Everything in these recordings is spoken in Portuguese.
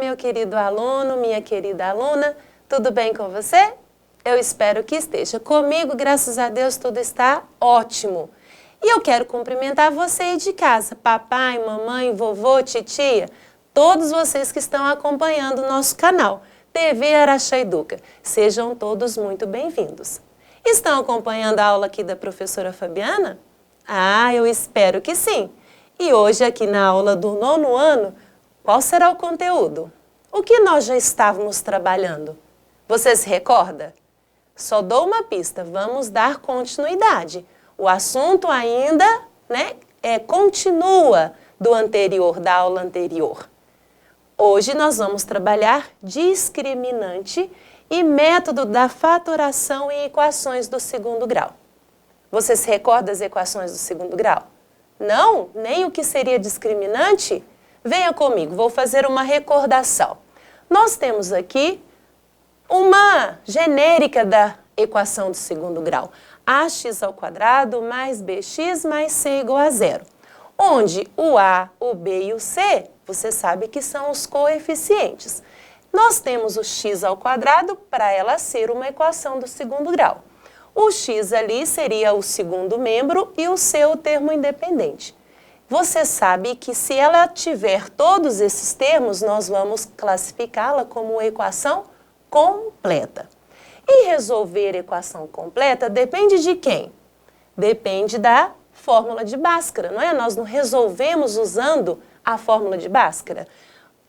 meu querido aluno, minha querida aluna, tudo bem com você? Eu espero que esteja. Comigo, graças a Deus, tudo está ótimo. E eu quero cumprimentar você aí de casa, papai, mamãe, vovô, titia, todos vocês que estão acompanhando o nosso canal, TV Araxá Educa. Sejam todos muito bem-vindos. Estão acompanhando a aula aqui da professora Fabiana? Ah, eu espero que sim. E hoje aqui na aula do 9º ano, qual será o conteúdo? O que nós já estávamos trabalhando? Você se recorda? Só dou uma pista, vamos dar continuidade. O assunto ainda, continua do anterior, da aula anterior. Hoje nós vamos trabalhar discriminante e método da fatoração em equações do 2º grau. Você se recorda das equações do 2º grau? Não? Nem o que seria discriminante? Venha comigo, vou fazer uma recordação. Nós temos aqui uma genérica da equação do 2º grau. Ax² mais bx mais c igual a 0. Onde o a, o b e o c, você sabe que são os coeficientes. Nós temos o x² para ela ser uma equação do 2º grau. O x ali seria o segundo membro e o c o termo independente. Você sabe que se ela tiver todos esses termos, nós vamos classificá-la como uma equação completa. E resolver equação completa depende de quem? Depende da fórmula de Bhaskara, não é? Nós não resolvemos usando a fórmula de Bhaskara.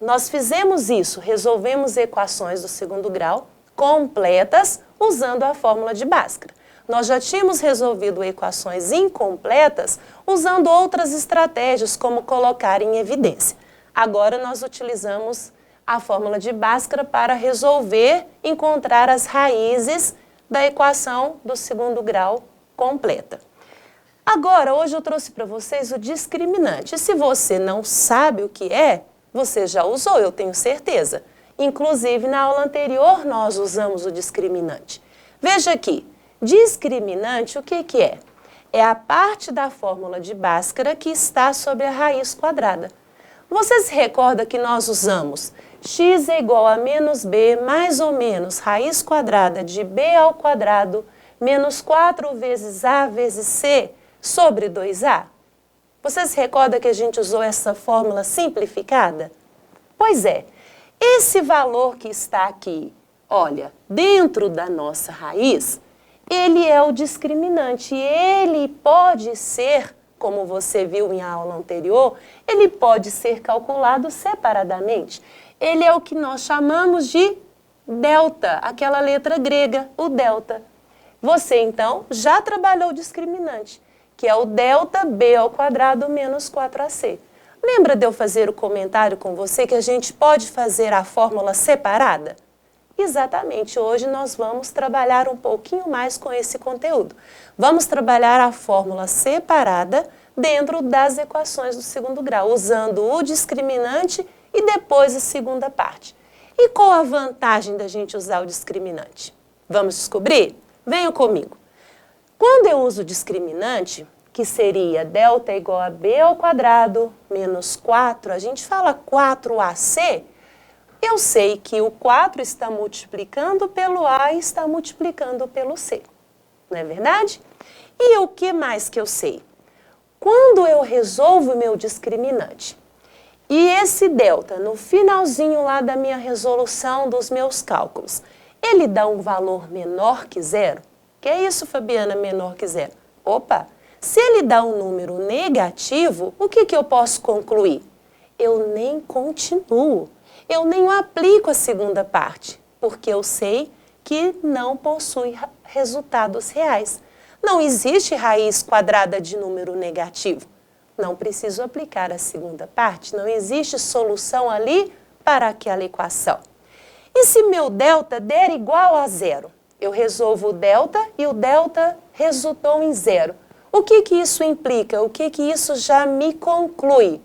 Nós fizemos isso, resolvemos equações do 2º grau completas usando a fórmula de Bhaskara. Nós já tínhamos resolvido equações incompletas usando outras estratégias, como colocar em evidência. Agora nós utilizamos a fórmula de Bhaskara para resolver, encontrar as raízes da equação do 2º grau completa. Agora, hoje eu trouxe para vocês o discriminante. E se você não sabe o que é, você já usou, eu tenho certeza. Inclusive, na aula anterior, nós usamos o discriminante. Veja aqui, discriminante, o que é? É a parte da fórmula de Bhaskara que está sobre a raiz quadrada. Você se recorda que nós usamos x é igual a menos b mais ou menos raiz quadrada de b ao quadrado menos 4 vezes a vezes c sobre 2a? Você se recorda que a gente usou essa fórmula simplificada? Pois é, esse valor que está aqui, olha, dentro da nossa raiz, ele é o discriminante e ele pode ser, como você viu em aula anterior, ele pode ser calculado separadamente. Ele é o que nós chamamos de delta, aquela letra grega, o delta. Você, então, já trabalhou o discriminante, que é o delta b ao quadrado menos 4ac. Lembra de eu fazer o comentário com você que a gente pode fazer a fórmula separada? Exatamente, hoje nós vamos trabalhar um pouquinho mais com esse conteúdo. Vamos trabalhar a fórmula separada dentro das equações do 2º grau, usando o discriminante e depois a segunda parte. E qual a vantagem da gente usar o discriminante? Vamos descobrir? Venham comigo. Quando eu uso o discriminante, que seria delta igual a b ao quadrado menos 4, a gente fala 4ac, eu sei que o 4 está multiplicando pelo a e está multiplicando pelo c. Não é verdade? E o que mais que eu sei? Quando eu resolvo o meu discriminante, e esse delta, no finalzinho lá da minha resolução dos meus cálculos, ele dá um valor menor que 0? Que é isso, Fabiana, menor que 0? Opa! Se ele dá um número negativo, o que eu posso concluir? Eu nem continuo, eu nem aplico a segunda parte, porque eu sei que não possui resultados reais. Não existe raiz quadrada de número negativo. Não preciso aplicar a segunda parte, não existe solução ali para aquela equação. E se meu delta der igual a 0? Eu resolvo o delta e o delta resultou em 0. O que isso implica? O que isso já me conclui?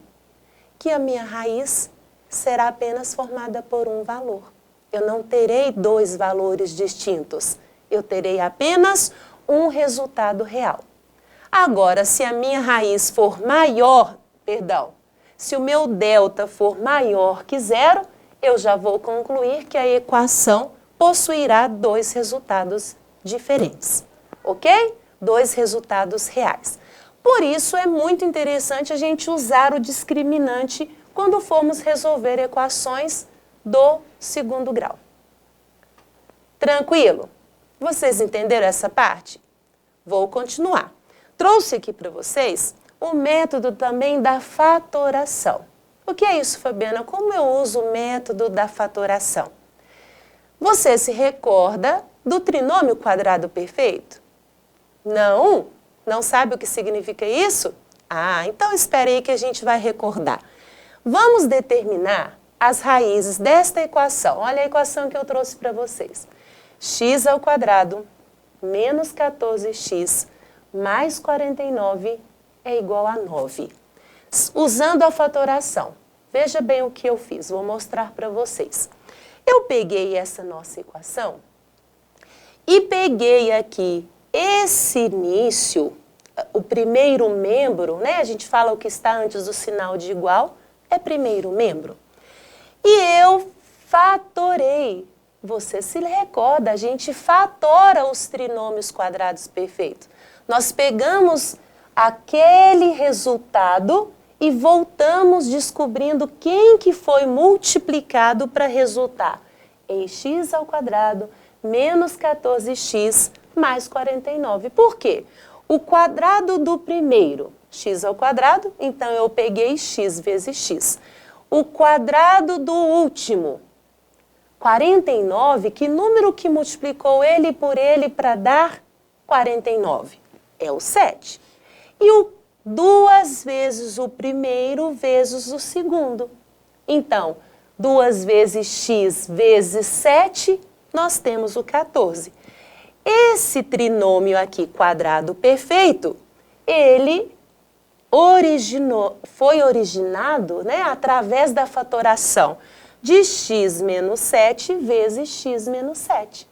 Que a minha raiz será apenas formada por um valor. Eu não terei dois valores distintos. Eu terei apenas um resultado real. Agora, se a minha raiz for maior, se o meu delta for maior que 0, eu já vou concluir que a equação possuirá dois resultados diferentes, ok? Dois resultados reais. Por isso, é muito interessante a gente usar o discriminante quando formos resolver equações do segundo grau. Tranquilo? Vocês entenderam essa parte? Vou continuar. Trouxe aqui para vocês o método também da fatoração. O que é isso, Fabiana? Como eu uso o método da fatoração? Você se recorda do trinômio quadrado perfeito? Não? Não sabe o que significa isso? Ah, então espere aí que a gente vai recordar. Vamos determinar as raízes desta equação. Olha a equação que eu trouxe para vocês. X ao quadrado menos 14x mais 49 é igual a 9. Usando a fatoração. Veja bem o que eu fiz, vou mostrar para vocês. Eu peguei essa nossa equação e peguei aqui esse início, o primeiro membro, né? A gente fala o que está antes do sinal de igual, é primeiro membro. E eu fatorei. Você se recorda, a gente fatora os trinômios quadrados perfeitos. Nós pegamos aquele resultado e voltamos descobrindo quem que foi multiplicado para resultar em x ao quadrado menos 14x mais 49. Por quê? O quadrado do primeiro, x ao quadrado, então eu peguei x vezes x. O quadrado do último, 49, que número que multiplicou ele por ele para dar 49? É o 7. E o 2 vezes o primeiro vezes o segundo. Então, 2 vezes x vezes 7, nós temos o 14. Esse trinômio aqui, quadrado perfeito, ele foi originado, né, através da fatoração de x menos 7 vezes x menos 7.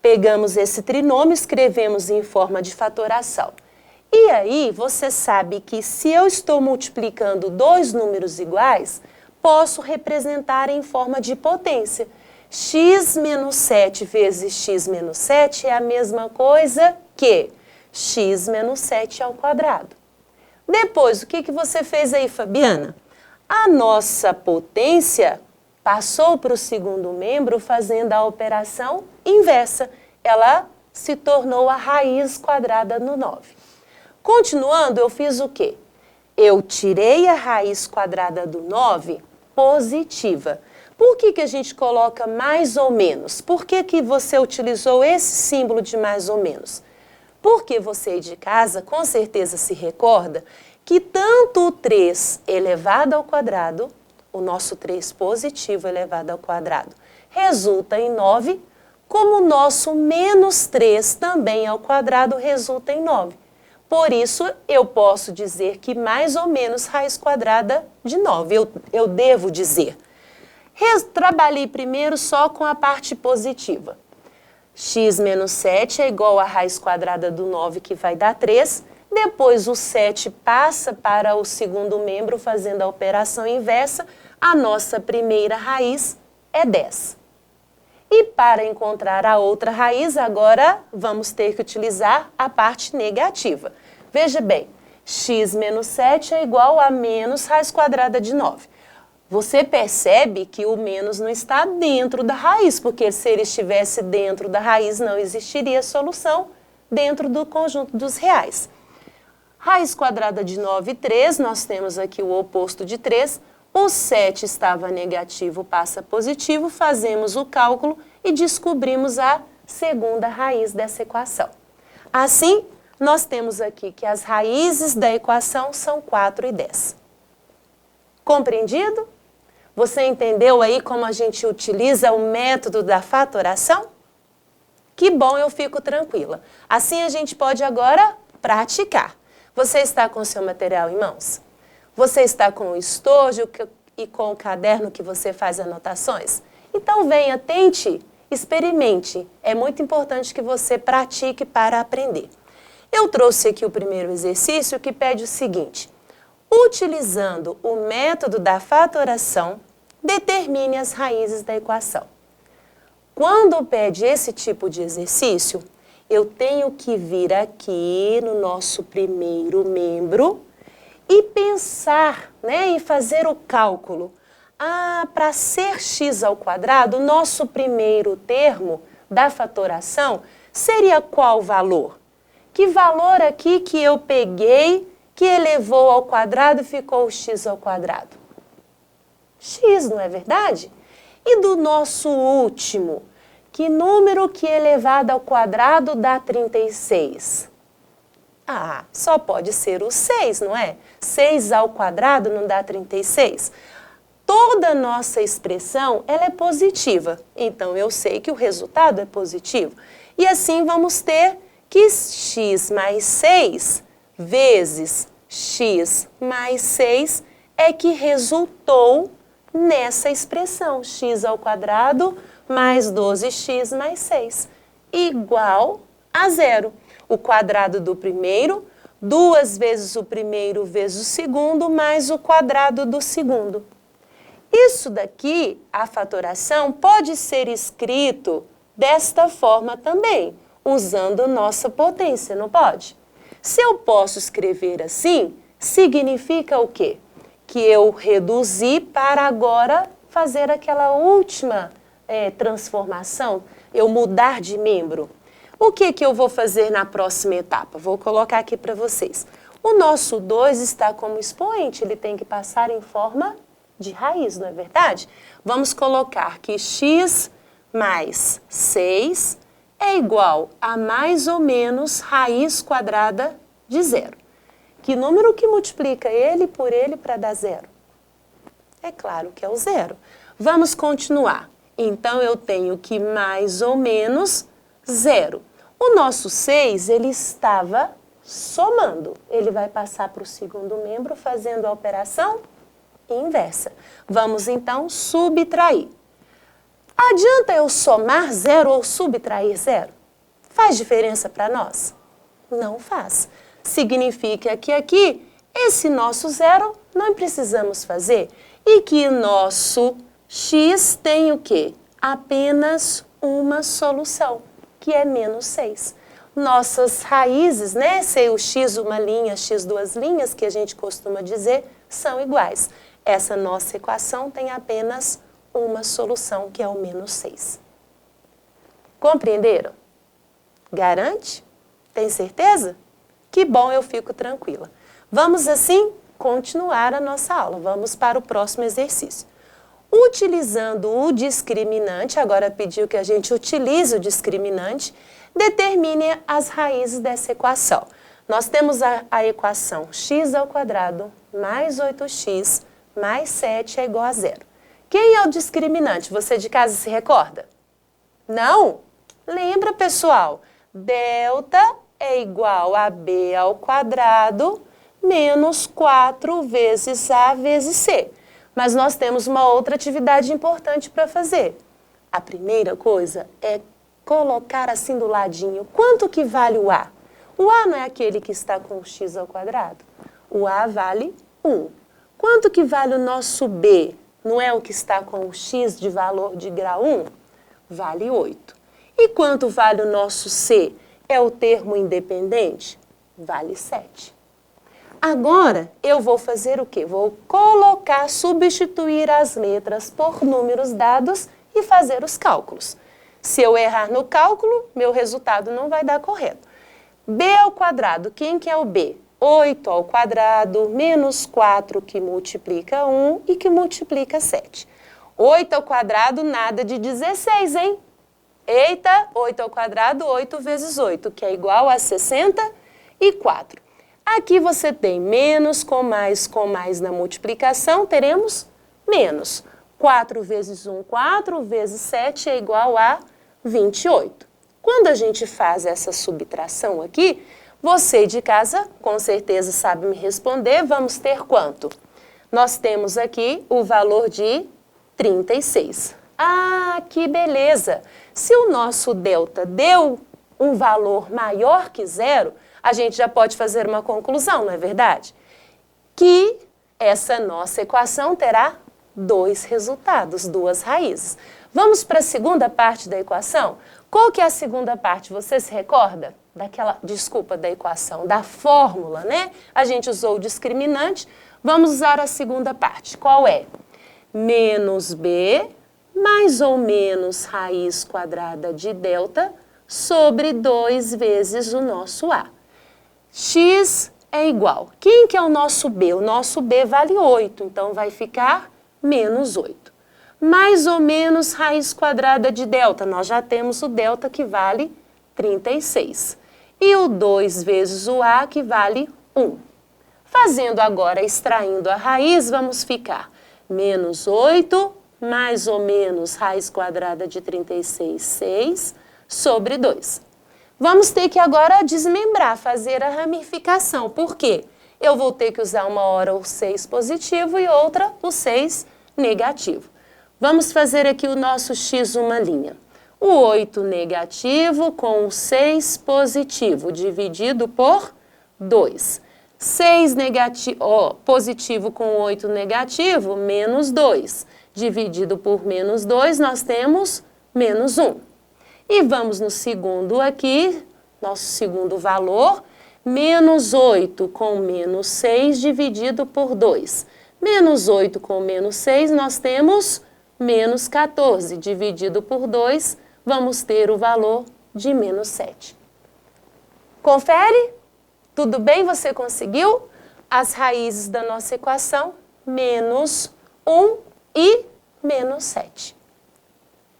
Pegamos esse trinômio, escrevemos em forma de fatoração. E aí, você sabe que se eu estou multiplicando dois números iguais, posso representar em forma de potência. X menos 7 vezes x menos 7 é a mesma coisa que x menos 7 ao quadrado. Depois, o que você fez aí, Fabiana? A nossa potência passou para o segundo membro fazendo a operação inversa. Ela se tornou a raiz quadrada no 9. Continuando, eu fiz o quê? Eu tirei a raiz quadrada do 9 positiva. Por que a gente coloca mais ou menos? Por que você utilizou esse símbolo de mais ou menos? Porque você aí de casa, com certeza se recorda que tanto o 3 elevado ao quadrado, o nosso 3 positivo elevado ao quadrado, resulta em 9, como o nosso menos 3 também ao quadrado resulta em 9. Por isso, eu posso dizer que mais ou menos raiz quadrada de 9, eu devo dizer. Trabalhei primeiro só com a parte positiva. X menos 7 é igual a raiz quadrada do 9, que vai dar 3. Depois o 7 passa para o segundo membro, fazendo a operação inversa. A nossa primeira raiz é 10. E para encontrar a outra raiz, agora vamos ter que utilizar a parte negativa. Veja bem, x menos 7 é igual a menos raiz quadrada de 9. Você percebe que o menos não está dentro da raiz, porque se ele estivesse dentro da raiz, não existiria solução dentro do conjunto dos reais. Raiz quadrada de 9, 3, nós temos aqui o oposto de 3. O 7 estava negativo, passa positivo, fazemos o cálculo e descobrimos a segunda raiz dessa equação. Assim, nós temos aqui que as raízes da equação são 4 e 10. Compreendido? Você entendeu aí como a gente utiliza o método da fatoração? Que bom, eu fico tranquila. Assim a gente pode agora praticar. Você está com o seu material em mãos? Você está com o estojo e com o caderno que você faz anotações? Então venha, tente, experimente. É muito importante que você pratique para aprender. Eu trouxe aqui o primeiro exercício que pede o seguinte. Utilizando o método da fatoração, Determine as raízes da equação. Quando pede esse tipo de exercício, eu tenho que vir aqui no nosso primeiro membro e pensar, e fazer o cálculo. Para ser x ao quadrado, nosso primeiro termo da fatoração seria qual valor? Que valor aqui que eu peguei, que elevou ao quadrado e ficou x ao quadrado? X, não é verdade? E do nosso último, que número que elevado ao quadrado dá 36? Só pode ser o 6, não é? 6 ao quadrado não dá 36? Toda nossa expressão, ela é positiva. Então, eu sei que o resultado é positivo. E assim vamos ter que x mais 6 vezes x mais 6 é que resultou nessa expressão, x ao quadrado mais 12x mais 6, igual a 0. O quadrado do primeiro, 2 vezes o primeiro vezes o segundo, mais o quadrado do segundo. Isso daqui, a fatoração, pode ser escrito desta forma também, usando nossa potência, não pode? Se eu posso escrever assim, significa o quê? Que eu reduzi para agora fazer aquela última transformação, eu mudar de membro. O que eu vou fazer na próxima etapa? Vou colocar aqui para vocês. O nosso 2 está como expoente, ele tem que passar em forma de raiz, não é verdade? Vamos colocar que x mais 6 é igual a mais ou menos raiz quadrada de 0. Que número que multiplica ele por ele para dar 0? É claro que é o 0. Vamos continuar. Então, eu tenho que mais ou menos 0. O nosso 6, ele estava somando. Ele vai passar para o segundo membro fazendo a operação inversa. Vamos, então, subtrair. Adianta eu somar 0 ou subtrair 0? Faz diferença para nós? Não faz. Significa que aqui, esse nosso 0, não precisamos fazer. E que nosso x tem o quê? Apenas uma solução, que é menos 6. Nossas raízes, se o x uma linha, x duas linhas, que a gente costuma dizer, são iguais. Essa nossa equação tem apenas uma solução, que é o menos 6. Compreenderam? Garante? Tem certeza? Que bom, eu fico tranquila. Vamos, assim, continuar a nossa aula. Vamos para o próximo exercício. Utilizando o discriminante, agora pediu que a gente utilize o discriminante, determine as raízes dessa equação. Nós temos a equação x ao quadrado mais 8x mais 7 é igual a 0. Quem é o discriminante? Você de casa se recorda? Não? Lembra, pessoal? Delta é igual a b ao quadrado menos 4 vezes a vezes c. Mas nós temos uma outra atividade importante para fazer. A primeira coisa é colocar assim do ladinho. Quanto que vale o a? O a não é aquele que está com x ao quadrado? O a vale 1. Quanto que vale o nosso b? Não é o que está com o x de valor de grau 1? Vale 8. E quanto vale o nosso c? É o termo independente? Vale 7. Agora, eu vou fazer o quê? Vou colocar, substituir as letras por números dados e fazer os cálculos. Se eu errar no cálculo, meu resultado não vai dar correto. B ao quadrado, quem que é o B? 8 ao quadrado menos 4 que multiplica 1 e que multiplica 7. 8 ao quadrado, nada de 16, hein? Eita, 8 ao quadrado, 8 vezes 8, que é igual a 64. Aqui você tem menos com mais na multiplicação, teremos menos. 4 vezes 1, 4 vezes 7 é igual a 28. Quando a gente faz essa subtração aqui, você de casa com certeza sabe me responder, vamos ter quanto? Nós temos aqui o valor de 36. Ah, que beleza! Se o nosso delta deu um valor maior que 0, a gente já pode fazer uma conclusão, não é verdade? Que essa nossa equação terá dois resultados, duas raízes. Vamos para a segunda parte da equação? Qual que é a segunda parte? Você se recorda? Da equação, da fórmula, né? A gente usou o discriminante, vamos usar a segunda parte. Qual é? Menos b mais ou menos raiz quadrada de delta sobre 2 vezes o nosso a. X é igual. Quem que é o nosso b? O nosso b vale 8, então vai ficar menos 8. Mais ou menos raiz quadrada de delta, nós já temos o delta que vale 36. E o 2 vezes o a que vale 1. Fazendo agora, extraindo a raiz, vamos ficar menos 8 mais ou menos raiz quadrada de 36, 6, sobre 2. Vamos ter que agora desmembrar, fazer a ramificação. Por quê? Eu vou ter que usar uma hora o 6 positivo e outra o 6 negativo. Vamos fazer aqui o nosso x uma linha. O 8 negativo com o 6 positivo, dividido por 2. 6 positivo com 8 negativo, menos 2. Dividido por menos 2, nós temos menos 1. E vamos no segundo aqui, nosso segundo valor, menos 8 com menos 6 dividido por 2. Menos 8 com menos 6, nós temos menos 14. Dividido por 2, vamos ter o valor de menos 7. Confere? Tudo bem? Você conseguiu? As raízes da nossa equação, menos 1 e menos 7.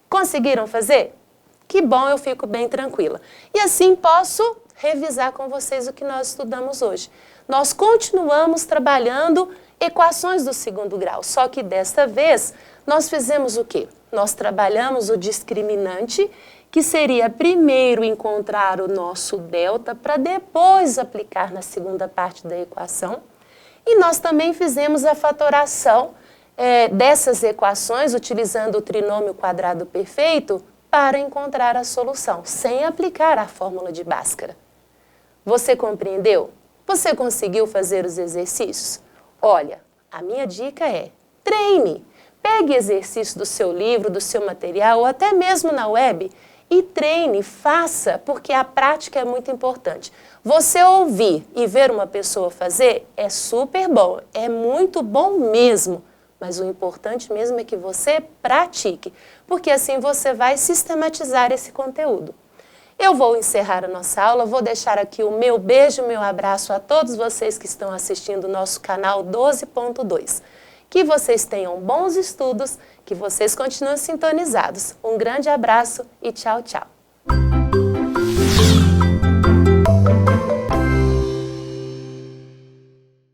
Conseguiram fazer? Que bom, eu fico bem tranquila. E assim posso revisar com vocês o que nós estudamos hoje. Nós continuamos trabalhando equações do segundo grau, só que desta vez nós fizemos o quê? Nós trabalhamos o discriminante, que seria primeiro encontrar o nosso delta para depois aplicar na segunda parte da equação. E nós também fizemos a fatoração dessas equações, utilizando o trinômio quadrado perfeito, para encontrar a solução, sem aplicar a fórmula de Bhaskara. Você compreendeu? Você conseguiu fazer os exercícios? Olha, a minha dica é: treine. Pegue exercício do seu livro, do seu material, ou até mesmo na web, e treine, faça, porque a prática é muito importante. Você ouvir e ver uma pessoa fazer é super bom, é muito bom mesmo. Mas o importante mesmo é que você pratique, porque assim você vai sistematizar esse conteúdo. Eu vou encerrar a nossa aula, vou deixar aqui o meu beijo, o meu abraço a todos vocês que estão assistindo o nosso canal 12.2. Que vocês tenham bons estudos, que vocês continuem sintonizados. Um grande abraço e tchau, tchau.